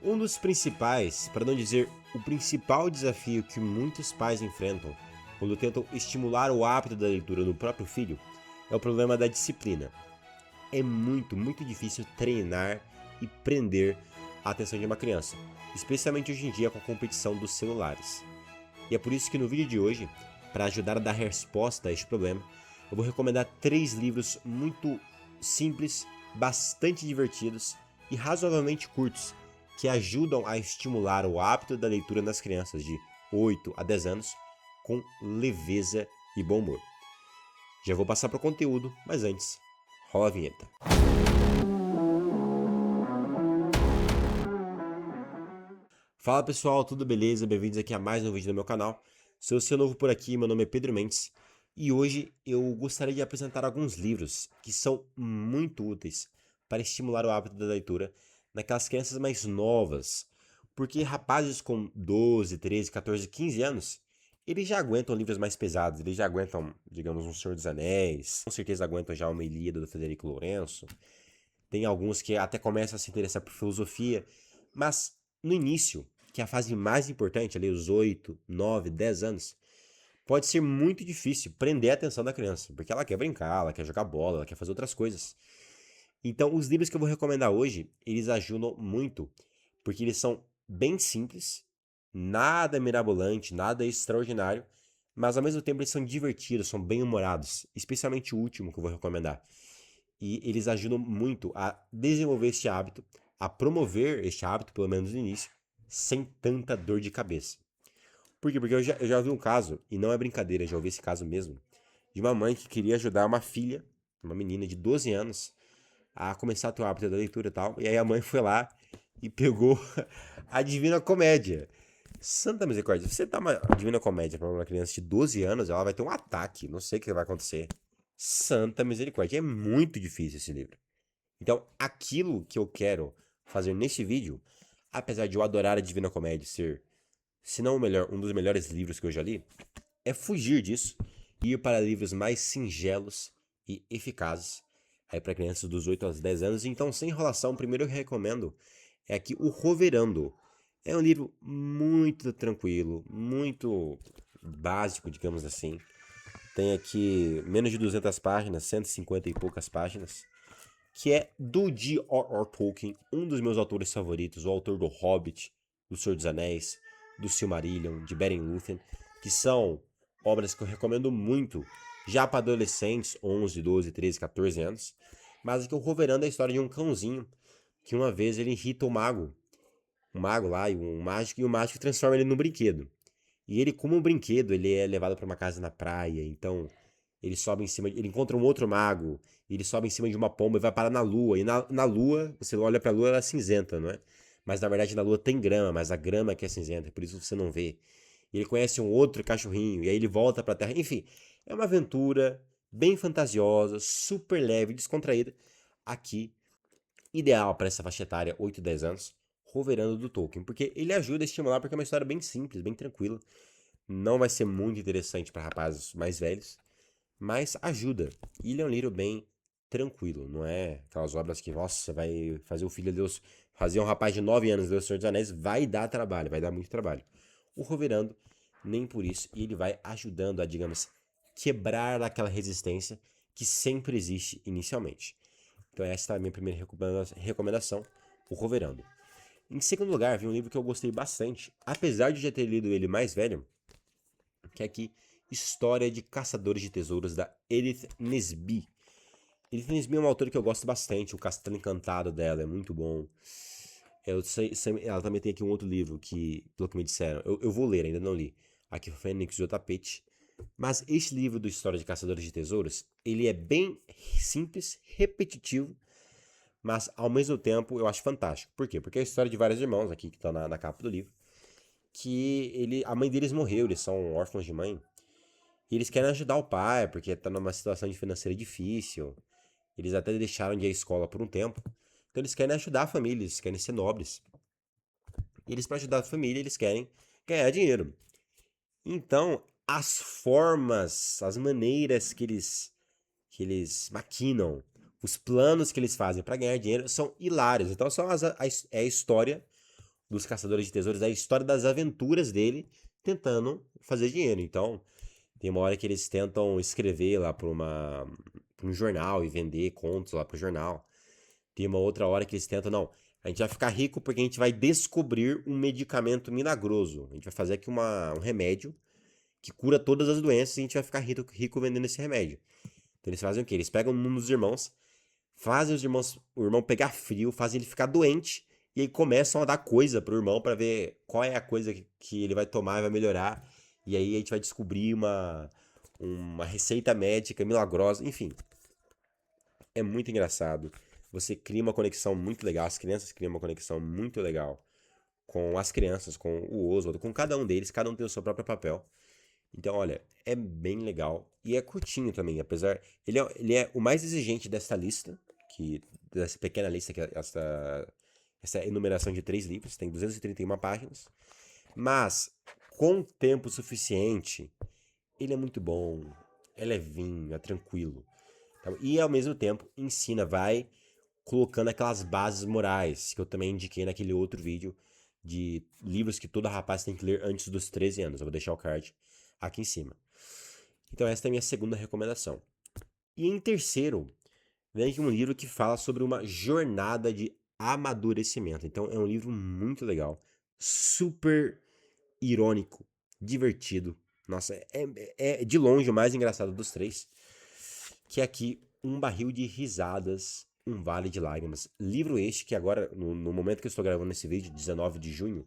Um dos principais, para não dizer o principal desafio que muitos pais enfrentam quando tentam estimular o hábito da leitura no próprio filho é o problema da disciplina. É muito difícil treinar e prender a atenção de uma criança, especialmente hoje em dia com a competição dos celulares. E é por isso que no vídeo de hoje, para ajudar a dar resposta a este problema, eu vou recomendar 3 livros muito simples, bastante divertidos e razoavelmente curtos, que ajudam a estimular o hábito da leitura nas crianças de 8 a 10 anos com leveza e bom humor. Já vou passar para o conteúdo, mas antes, rola a vinheta. Fala pessoal, tudo beleza? Bem-vindos aqui a mais um vídeo do meu canal. Se você é novo por aqui, meu nome é Pedro Mendes e hoje eu gostaria de apresentar alguns livros que são muito úteis para estimular o hábito da leitura naquelas crianças mais novas, porque rapazes com 12, 13, 14, 15 anos, eles já aguentam livros mais pesados, eles já aguentam, digamos, um Senhor dos Anéis, com certeza aguentam já uma Ilíada do Federico Lourenço, tem alguns que até começam a se interessar por filosofia, mas no início, que é a fase mais importante, ali os 8, 9, 10 anos, pode ser muito difícil prender a atenção da criança, porque ela quer brincar, ela quer jogar bola, ela quer fazer outras coisas. Então, os livros que eu vou recomendar hoje, eles ajudam muito, porque eles são bem simples, nada mirabolante, nada extraordinário, mas ao mesmo tempo eles são divertidos, são bem humorados, especialmente o último que eu vou recomendar. E eles ajudam muito a desenvolver este hábito, a promover este hábito, pelo menos no início, sem tanta dor de cabeça. Por quê? Porque eu já vi um caso, e não é brincadeira, eu já ouvi esse caso mesmo, de uma mãe que queria ajudar uma filha, uma menina de 12 anos, a começar a ter o hábito da leitura e tal. E aí a mãe foi lá e pegou a Divina Comédia. Santa misericórdia, se você dá uma Divina Comédia para uma criança de 12 anos, ela vai ter um ataque, não sei o que vai acontecer. Santa misericórdia, é muito difícil esse livro. Então, aquilo que eu quero fazer neste vídeo, apesar de eu adorar a Divina Comédia ser, se não o melhor, um dos melhores livros que eu já li, é fugir disso e ir para livros mais singelos e eficazes, aí para crianças dos 8 aos 10 anos. Então, sem enrolação, primeiro eu recomendo é aqui o Roverando. É um livro muito tranquilo, muito básico, digamos assim. Tem aqui menos de 200 páginas, 150 e poucas páginas, que é do J.R.R. Tolkien, um dos meus autores favoritos, o autor do Hobbit, do Senhor dos Anéis, do Silmarillion, de Beren Lúthien, que são obras que eu recomendo muito, já para adolescentes, 11, 12, 13, 14 anos, mas que o Roverando é a história de um cãozinho que uma vez ele irrita um mago lá, e o mágico transforma ele num brinquedo. E ele, como um brinquedo, ele é levado para uma casa na praia, então ele sobe em cima, ele encontra um outro mago, ele sobe em cima de uma pomba e vai parar na lua. E na lua, você olha pra lua, ela é cinzenta, não é? Mas na verdade na lua tem grama, mas a grama que é cinzenta, por isso você não vê. E ele conhece um outro cachorrinho, e aí ele volta pra terra. Enfim, é uma aventura bem fantasiosa, super leve, descontraída. Aqui, ideal para essa faixa etária, 8, 10 anos, Roverando do Tolkien, porque ele ajuda a estimular, porque é uma história bem simples, bem tranquila. Não vai ser muito interessante para rapazes mais velhos, mas ajuda. E ele é um livro bem tranquilo, não é aquelas obras que, nossa, vai fazer o filho de Deus, fazer um rapaz de 9 anos ler O Senhor dos Anéis, vai dar trabalho, vai dar muito trabalho. O Roverando, nem por isso, e ele vai ajudando a, digamos, quebrar aquela resistência que sempre existe inicialmente. Então essa é a minha primeira recomendação, o Roverando. Em segundo lugar, vi um livro que eu gostei bastante, apesar de já ter lido ele mais velho, que é aqui História de Caçadores de Tesouros, da Edith Nesbit. Edith Nesbit é uma autora que eu gosto bastante, o Castelo Encantado dela é muito bom. Ela também tem aqui um outro livro que, pelo que me disseram, eu vou ler, ainda não li, aqui Fênix e o Tapete. Mas este livro do História de Caçadores de Tesouros, ele é bem simples, repetitivo, mas ao mesmo tempo eu acho fantástico. Por quê? Porque é a história de vários irmãos aqui que estão na capa do livro, que a mãe deles morreu, eles são órfãos de mãe. E eles querem ajudar o pai, porque tá numa situação financeira difícil. Eles até deixaram de ir à escola por um tempo. Então eles querem ajudar a família, eles querem ser nobres. E eles, para ajudar a família, eles querem ganhar dinheiro. Então, as formas, as maneiras que eles maquinam, os planos que eles fazem para ganhar dinheiro são hilários. Então, é a história dos Caçadores de Tesouros é a história das aventuras dele tentando fazer dinheiro. Então, tem uma hora que eles tentam escrever lá pra um jornal e vender contos lá pro jornal. Tem uma outra hora que eles tentam, não, a gente vai ficar rico porque a gente vai descobrir um medicamento milagroso. A gente vai fazer aqui um remédio que cura todas as doenças e a gente vai ficar rico vendendo esse remédio. Então eles fazem o quê? Eles pegam um dos irmãos, fazem o irmão pegar frio, fazem ele ficar doente, e aí começam a dar coisa pro irmão pra ver qual é a coisa que ele vai tomar e vai melhorar. E aí a gente vai descobrir uma receita médica milagrosa, enfim. É muito engraçado. Você cria uma conexão muito legal, as crianças criam uma conexão muito legal com as crianças, com o Oswald, com cada um deles, cada um tem o seu próprio papel. Então, olha, é bem legal e é curtinho também, apesar ele é o mais exigente dessa lista, que dessa pequena lista que é essa enumeração de 3 livros, tem 231 páginas, mas com tempo suficiente, ele é muito bom, é levinho, é tranquilo, tá? E ao mesmo tempo ensina, vai colocando aquelas bases morais que eu também indiquei naquele outro vídeo de livros que todo rapaz tem que ler antes dos 13 anos. Eu vou deixar o card aqui em cima. Então essa é a minha segunda recomendação. E em terceiro, vem aqui um livro que fala sobre uma jornada de amadurecimento. Então é um livro muito legal, super irônico, divertido. Nossa, é de longe o mais engraçado dos três. Que é aqui Um Barril de Risadas, Um Vale de Lágrimas. Livro este que agora, no momento que eu estou gravando esse vídeo, 19 de junho,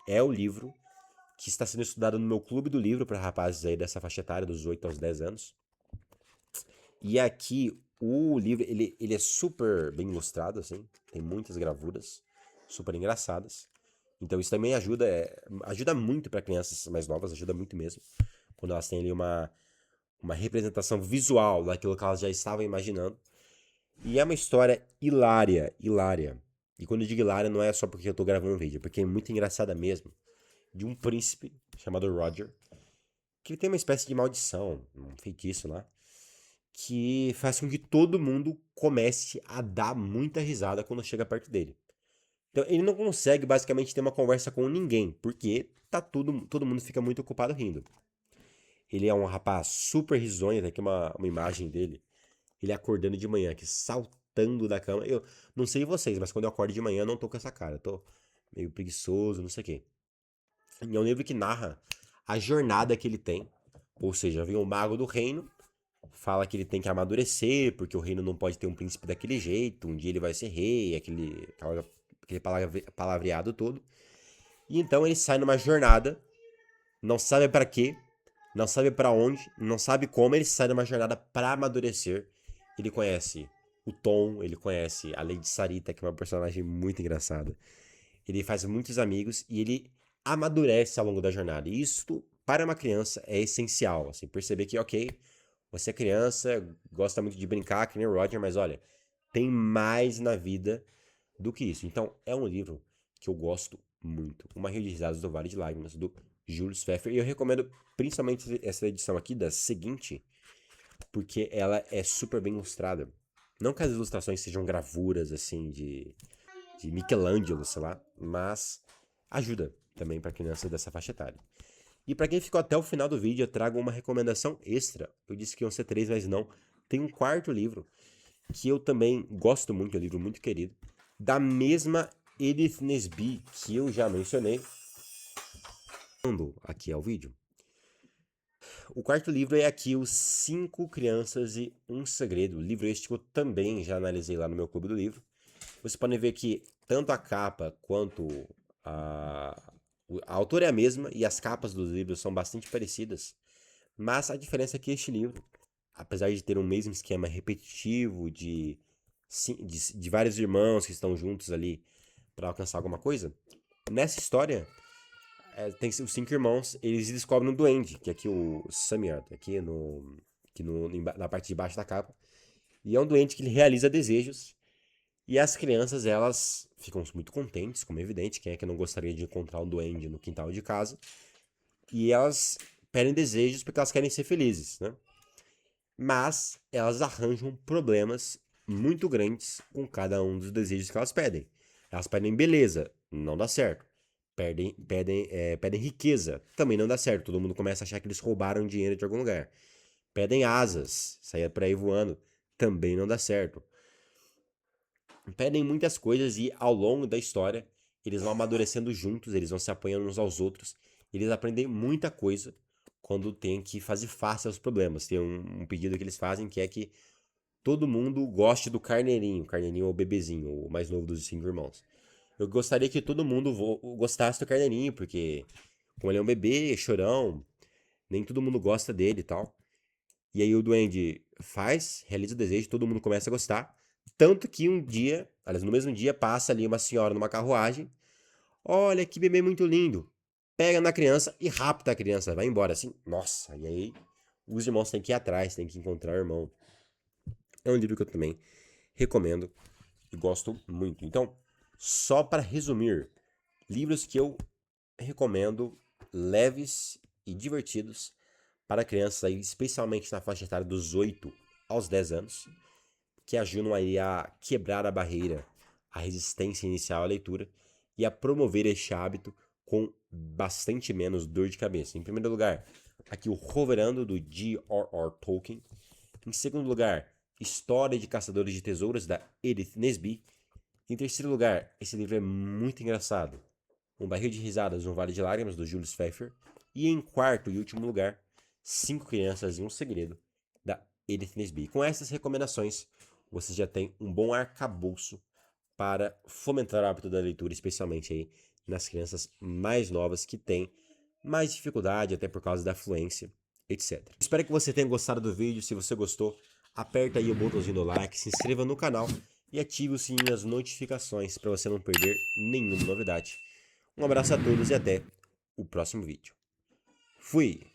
é o livro que está sendo estudado no meu clube do livro para rapazes aí dessa faixa etária, dos 8 aos 10 anos. E aqui o livro, ele é super bem ilustrado, assim, tem muitas gravuras, super engraçadas. Então isso também ajuda muito para crianças mais novas, ajuda muito mesmo. Quando elas têm ali uma representação visual daquilo que elas já estavam imaginando. E é uma história hilária, hilária. E quando eu digo hilária, não é só porque eu tô gravando um vídeo, é porque é muito engraçada mesmo. De um príncipe chamado Roger, que ele tem uma espécie de maldição, um feitiço lá, que faz com que todo mundo comece a dar muita risada quando chega perto dele. Então ele não consegue basicamente ter uma conversa com ninguém, porque todo mundo fica muito ocupado rindo. Ele é um rapaz super risonho, tem aqui uma imagem dele. Ele acordando de manhã, aqui saltando da cama. Eu não sei vocês, mas quando eu acordo de manhã eu não tô com essa cara. Eu tô meio preguiçoso, não sei o quê. E é um livro que narra a jornada que ele tem. Ou seja, vem o mago do reino, fala que ele tem que amadurecer, porque o reino não pode ter um príncipe daquele jeito. Um dia ele vai ser rei, aquele palavreado todo. E então ele sai numa jornada, não sabe para quê, não sabe para onde, não sabe como, ele sai numa jornada para amadurecer. Ele conhece o Tom, ele conhece a Lady Sarita, que é uma personagem muito engraçada. Ele faz muitos amigos e ele amadurece ao longo da jornada. E isso, para uma criança, é essencial. Assim, perceber que, ok, você é criança, gosta muito de brincar, que nem o Roger, mas olha, tem mais na vida do que isso. Então, é um livro que eu gosto muito. Uma Rio de Risadas do Vale de Lágrimas, do Jules Pfeffer. E eu recomendo principalmente essa edição aqui, da seguinte, porque ela é super bem ilustrada. Não que as ilustrações sejam gravuras, assim, de Michelangelo, sei lá, mas ajuda também para crianças dessa faixa etária. E para quem ficou até o final do vídeo, eu trago uma recomendação extra. Eu disse que iam ser 3, mas não. Tem um quarto livro que eu também gosto muito, é um livro muito querido, da mesma Edith Nesbit que eu já mencionei. Aqui é o vídeo. O quarto livro é aqui, Os 5 Crianças e um Segredo. Livro este que eu também já analisei lá no meu clube do livro. Vocês podem ver que tanto a capa quanto a autora é a mesma e as capas dos livros são bastante parecidas. Mas a diferença é que este livro, apesar de ter um mesmo esquema repetitivo de vários irmãos que estão juntos ali para alcançar alguma coisa, nessa história tem os 5 irmãos, eles descobrem um duende, que é aqui o Samyard, na parte de baixo da capa. E é um duende que ele realiza desejos. E as crianças, elas ficam muito contentes, como é evidente, quem é que não gostaria de encontrar um duende no quintal de casa. E elas pedem desejos porque elas querem ser felizes, né? Mas elas arranjam problemas muito grandes com cada um dos desejos que elas pedem. Elas pedem beleza, não dá certo. Pedem riqueza, também não dá certo. Todo mundo começa a achar que eles roubaram dinheiro de algum lugar. Pedem asas, saia por aí voando, também não dá certo. Pedem muitas coisas e ao longo da história eles vão amadurecendo juntos, eles vão se apoiando uns aos outros, eles aprendem muita coisa quando tem que fazer face aos problemas. Tem um pedido que eles fazem que é que todo mundo goste do Carneirinho. Carneirinho é o bebezinho, o mais novo dos 5 irmãos. Eu gostaria que todo mundo gostasse do Carneirinho, porque como ele é um bebê, chorão, nem todo mundo gosta dele e tal. E aí o duende realiza o desejo, todo mundo começa a gostar. Tanto que um dia, aliás, no mesmo dia, passa ali uma senhora numa carruagem. Olha que bebê muito lindo. Pega na criança e rapta a criança, vai embora assim. Nossa, e aí os irmãos têm que ir atrás, têm que encontrar o irmão. É um livro que eu também recomendo e gosto muito. Então, só para resumir, livros que eu recomendo leves e divertidos para crianças aí, especialmente na faixa etária dos 8 aos 10 anos, que ajudam aí a quebrar a barreira, a resistência inicial à leitura e a promover este hábito com bastante menos dor de cabeça. Em primeiro lugar, aqui o Roverando, do J.R.R. Tolkien. Em segundo lugar, História de Caçadores de Tesouros, da Edith Nesbit. Em terceiro lugar, esse livro é muito engraçado, Um Barril de Risadas, Um Vale de Lágrimas, do Julius Pfeffer. E em quarto e último lugar, 5 Crianças e um Segredo, da Edith Nesbit. Com essas recomendações, você já tem um bom arcabouço para fomentar o hábito da leitura, especialmente aí nas crianças mais novas que têm mais dificuldade, até por causa da fluência, etc. Espero que você tenha gostado do vídeo. Se você gostou, aperta aí o botãozinho do like, se inscreva no canal e ative o sininho das notificações para você não perder nenhuma novidade. Um abraço a todos e até o próximo vídeo. Fui!